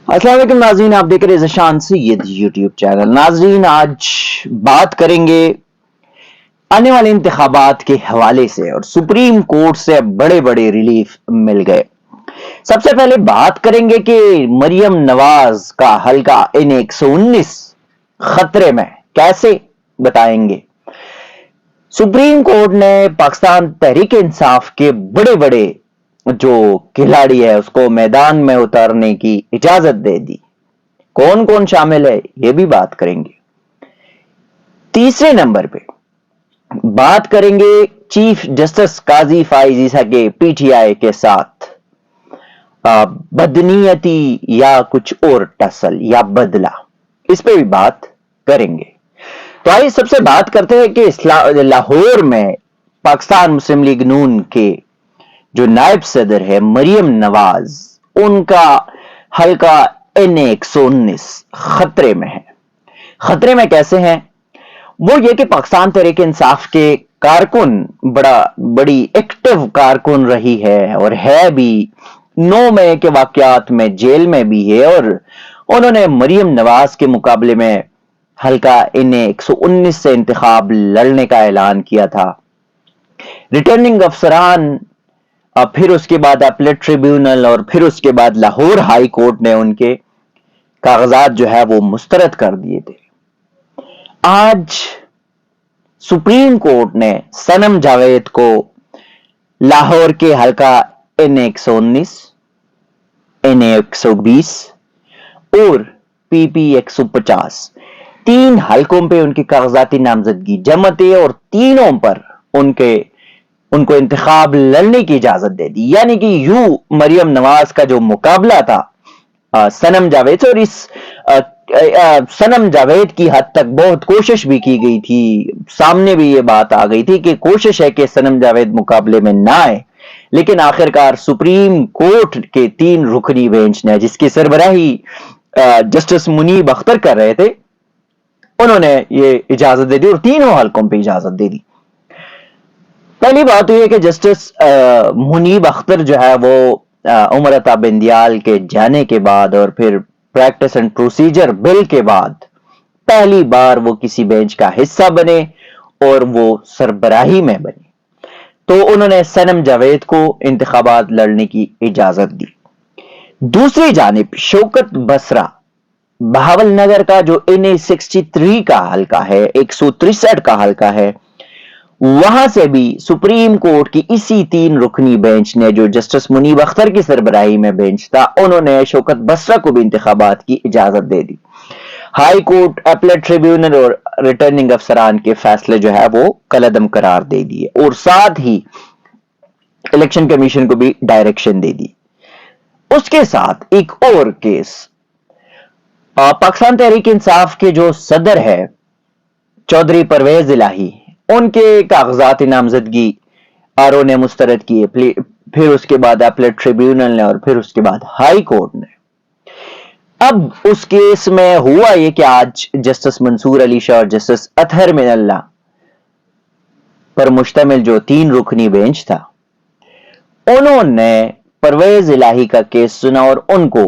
अस्सलाम वालेकुम नाज़रीन, आप देख रहे हैं ज़शान सैयद यूट्यूब चैनल। नाज़रीन, आज बात करेंगे आने वाले इंतखाबात के हवाले से और सुप्रीम कोर्ट से बड़े बड़े रिलीफ मिल गए। सबसे पहले बात करेंगे कि मरियम नवाज का हल्का इन 119 खतरे में, कैसे बताएंगे। सुप्रीम कोर्ट ने पाकिस्तान तहरीक इंसाफ के बड़े बड़े जो खिलाड़ी है उसको मैदान में उतारने की इजाजत दे दी। कौन कौन शामिल है ये भी बात करेंगे। तीसरे नंबर पे बात करेंगे चीफ जस्टिस काजी फाइज ईसा के पीटीआई के साथ बदनीयती या कुछ और टसल या बदला, इस पे भी बात करेंगे। तो आइए सबसे बात करते हैं कि लाहौर में पाकिस्तान मुस्लिम लीग नून के जो नायब सदर है मरियम नवाज, उनका हल्का N119 खतरे में है। खतरे में कैसे हैं? वो ये कि पाकिस्तान तहरीक इंसाफ के कारकुन बड़ी एक्टिव कारकुन रही है और है भी। 9 मई के वाकयात में जेल में भी है और उन्होंने मरियम नवाज के मुकाबले में हल्का N119 से इंतखाब लड़ने का ऐलान किया था। रिटर्निंग अफसरान, फिर उसके बाद अपीलेट ट्रिब्यूनल और फिर उसके बाद लाहौर हाई कोर्ट ने उनके कागजात जो है वो मुस्तरद कर दिए थे। आज सुप्रीम कोर्ट ने सनम जावेद को लाहौर के हल्का N119, N120 और PP 150 तीन हलकों पे उनकी कागजाती नामजदगी जमत है और तीनों पर उनको इंतखाब लड़ने की इजाजत दे दी। यानी कि यूं मरियम नवाज का जो मुकाबला था सनम जावेद, और इस सनम जावेद की हद तक बहुत कोशिश भी की गई थी, सामने भी ये बात आ गई थी कि कोशिश है कि सनम जावेद मुकाबले में ना आए, लेकिन आखिरकार सुप्रीम कोर्ट के 3 रुकनी बेंच ने, जिसकी सरबराही जस्टिस मुनीब अख्तर कर रहे थे, उन्होंने ये इजाजत दे दी और तीनों हलकों पर इजाजत दे दी। पहली बात तो यह कि जस्टिस मुनीब अख्तर जो है वो उमर अता बिंदियाल के जाने के बाद और फिर प्रैक्टिस एंड प्रोसीजर बिल के बाद पहली बार वो किसी बेंच का हिस्सा बने और वो सरबराही में बने, तो उन्होंने सनम जावेद को इंतखाबात लड़ने की इजाजत दी। दूसरी जानिब शौकत बसरा बहावल नगर का जो N63 का हल्का है, 163 का हल्का है, वहां से भी सुप्रीम कोर्ट की इसी 3 रुकनी बेंच ने, जो जस्टिस मुनीब अख्तर की सरबराही में बेंच था, उन्होंने शौकत बसरा को भी इंतखाबात की इजाजत दे दी। हाई कोर्ट, अपीलेट ट्रिब्यूनल और रिटर्निंग अफसरान के फैसले जो है वो कलअदम करार दे दिए और साथ ही इलेक्शन कमीशन को भी डायरेक्शन दे दी। उसके साथ एक और केस, पाकिस्तान तहरीक इंसाफ के जो सदर है चौधरी परवेज इलाही, उनके कागजात नामजदगी आरओ ने मुस्तरद किए, फिर उसके बाद अपीलेट ट्रिब्यूनल ने और फिर उसके बाद हाई कोर्ट ने। अब उस केस में हुआ ये कि आज जस्टिस मंसूर अली शाह और जस्टिस अतहर मिनल्ला पर मुश्तमिल जो 3 रुकनी बेंच था, उन्होंने परवेज इलाही का केस सुना और उनको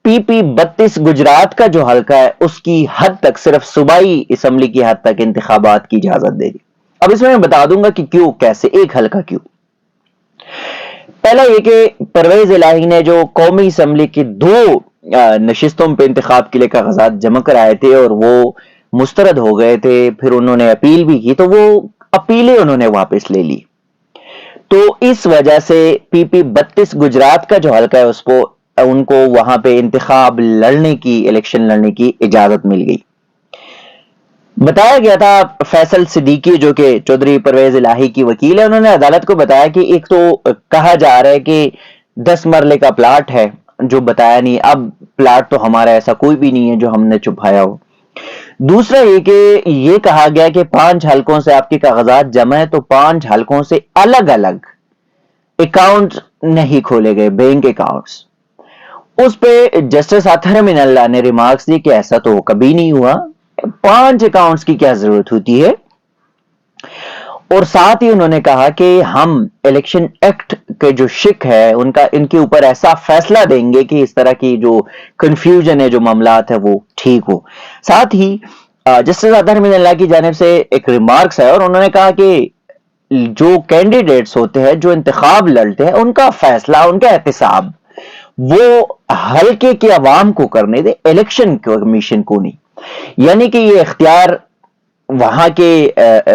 PP 32 गुजरात का जो हल्का है उसकी हद तक, सिर्फ सूबाई असम्बली की हद तक इंतखाबात की इजाजत दे दी। अब इसमें मैं बता दूंगा कि क्यों, कैसे, एक हल्का क्यों। पहला ये कि परवेज इलाही ने जो कौमी असम्बली की 2 नशिस्तों पे इंतखाब के लिए कागजात जमा कराए थे और वो मुस्तरद हो गए थे, फिर उन्होंने अपील भी की, तो वो अपीलें उन्होंने वापस ले ली। तो इस वजह से PP 32 गुजरात का जो हल्का है उसको उनको वहां पे इंतखाब लड़ने की, इलेक्शन लड़ने की इजाजत मिल गई। बताया गया था फैसल सिद्दीकी जो कि चौधरी परवेज इलाही की वकील है, उन्होंने अदालत को बताया कि एक तो कहा जा रहा है कि 10 मरले का प्लाट है जो बताया नहीं, अब प्लाट तो हमारा ऐसा कोई भी नहीं है जो हमने छुपाया हो। दूसरा ये कि ये कहा गया कि 5 हलकों से आपके कागजात जमा है, तो 5 हलकों से अलग अलग अकाउंट नहीं खोले गए, बैंक अकाउंट्स। उस पे जस्टिस अतहर मिनल्ला ने रिमार्क्स दिए कि ऐसा तो कभी नहीं हुआ, 5 अकाउंट्स की क्या जरूरत होती है। और साथ ही उन्होंने कहा कि हम इलेक्शन एक्ट کے جو شک ہے ان کے اوپر ایسا فیصلہ دیں گے کہ اس طرح کی جو کنفیوژن ہے، جو معاملات ہے، وہ ٹھیک ہو۔ ساتھ ہی جسٹس اطہر من اللہ کی جانب سے ایک ریمارکس ہے، اور انہوں نے کہا کہ جو کینڈیڈیٹس ہوتے ہیں، جو انتخاب لڑتے ہیں، ان کا فیصلہ، ان کا احتساب وہ حلقے کے عوام کو کرنے دے، الیکشن کمیشن کو نہیں۔ یعنی کہ یہ اختیار وہاں کے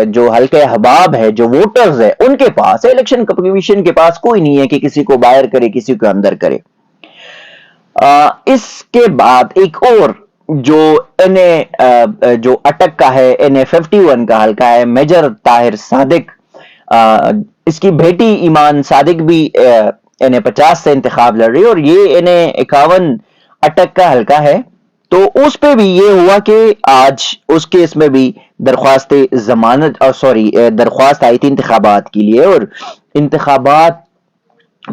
جو حلقہ احباب ہے، جو ووٹرز ہے، ان کے پاس ہے، الیکشن کمیشن کے پاس کوئی نہیں ہے کہ کسی کو باہر کرے، کسی کو اندر کرے۔ اس کے بعد ایک اور جو جو اٹک کا ہے، NA51 کا حلقہ ہے، میجر طاہر صادق، اس کی بیٹی ایمان صادق بھی NA50 سے انتخاب لڑ رہی ہے، اور یہ NA51 اٹک کا حلقہ ہے۔ تو اس پہ بھی یہ ہوا کہ آج اس کیس میں بھی درخواست ضمانت درخواست آئی تھی انتخابات کے لیے، اور انتخابات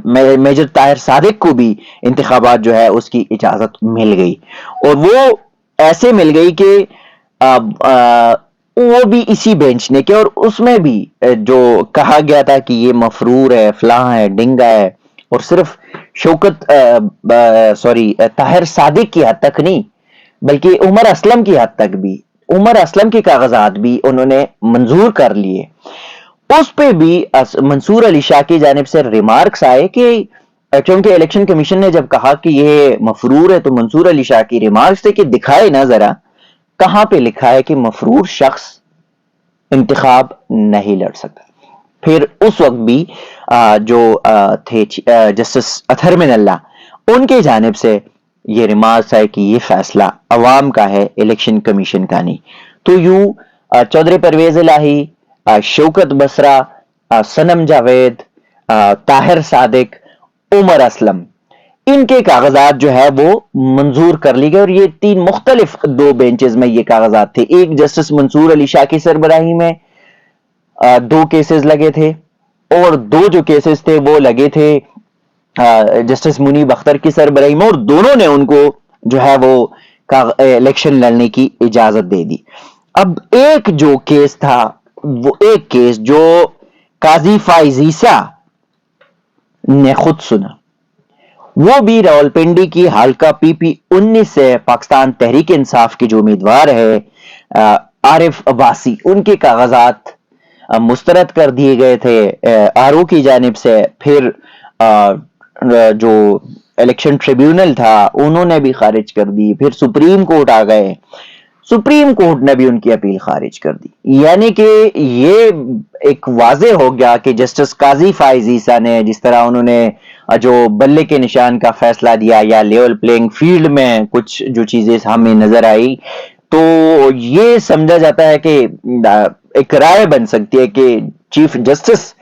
میجر طاہر صادق کو بھی انتخابات جو ہے اس کی اجازت مل گئی، اور وہ ایسے مل گئی کہ وہ بھی اسی بینچ نے کیا، اور اس میں بھی جو کہا گیا تھا کہ یہ مفرور ہے، فلاں ہے، ڈنگا ہے، اور صرف طاہر صادق کی حد تک نہیں بلکہ عمر اسلم کی حد تک بھی، عمر اسلم کے کاغذات بھی انہوں نے منظور کر لیے۔ اس پہ بھی منصور علی شاہ کی جانب سے ریمارکس آئے کہ چونکہ الیکشن کمیشن نے جب کہا کہ یہ مفرور ہے، تو منصور علی شاہ کی ریمارکس تھے کہ دکھائے نا ذرا کہاں پہ لکھا ہے کہ مفرور شخص انتخاب نہیں لڑ سکتا۔ پھر اس وقت بھی جو تھے جسٹس اطہر من اللہ، ان کے جانب سے یہ ریمارکس ہے کہ یہ فیصلہ عوام کا ہے، الیکشن کمیشن کا نہیں۔ تو یوں چودھری پرویز الہی، شوکت بسرا، صنم جاوید، طاہر صادق، عمر اسلم، ان کے کاغذات جو ہے وہ منظور کر لی گئے، اور یہ تین مختلف دو بینچز میں یہ کاغذات تھے۔ ایک جسٹس منصور علی شاہ کی سربراہی میں 2 کیسز لگے تھے، اور 2 جو کیسز تھے وہ لگے تھے جسٹس منیب اختر کی سربراہی میں، اور دونوں نے ان کو جو ہے وہ الیکشن لڑنے کی اجازت دے دی۔ اب ایک جو کیس تھا، وہ ایک کیس جو قاضی فائز عیسیٰ نے خود سنا، وہ بھی راولپنڈی کی حلقہ PP19 سے پاکستان تحریک انصاف کے جو امیدوار ہے عارف عباسی، ان کے کاغذات مسترد کر دیے گئے تھے RO کی جانب سے۔ پھر جو الیکشن ٹریبیونل تھا انہوں نے بھی خارج کر دی، پھر سپریم کورٹ آ گئے، سپریم کورٹ نے بھی ان کی اپیل خارج کر دی۔ یعنی کہ یہ ایک واضح ہو گیا کہ جسٹس قاضی فائز عیسیٰ نے جس طرح انہوں نے جو بلے کے نشان کا فیصلہ دیا، یا لیول پلینگ فیلڈ میں کچھ جو چیزیں ہمیں نظر آئی، تو یہ سمجھا جاتا ہے کہ ایک رائے بن سکتی ہے کہ چیف جسٹس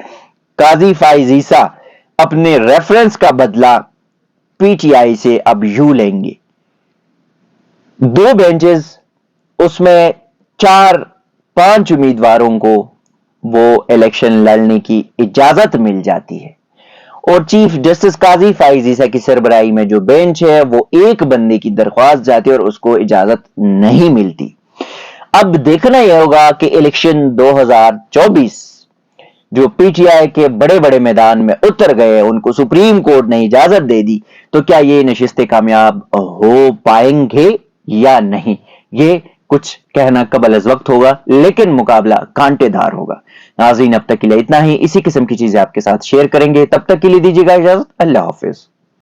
قاضی فائز عیسیٰ اپنے ریفرنس کا بدلہ PTI سے اب یوں لیں گے۔ 2 بینچز، اس میں 4-5 امیدواروں کو وہ الیکشن لڑنے کی اجازت مل جاتی ہے، اور چیف جسٹس قاضی فائز عیسیٰ کی سربراہی میں جو بینچ ہے وہ ایک بندے کی درخواست جاتی ہے اور اس کو اجازت نہیں ملتی۔ اب دیکھنا یہ ہوگا کہ الیکشن 2024 جو PTI کے بڑے بڑے میدان میں اتر گئے، ان کو سپریم کورٹ نے اجازت دے دی، تو کیا یہ نشستیں کامیاب ہو پائیں گے یا نہیں، یہ کچھ کہنا قبل از وقت ہوگا، لیکن مقابلہ کانٹے دار ہوگا۔ ناظرین اب تک کے لیے اتنا ہی، اسی قسم کی چیزیں آپ کے ساتھ شیئر کریں گے، تب تک کے لیے دیجیے گا اجازت، اللہ حافظ۔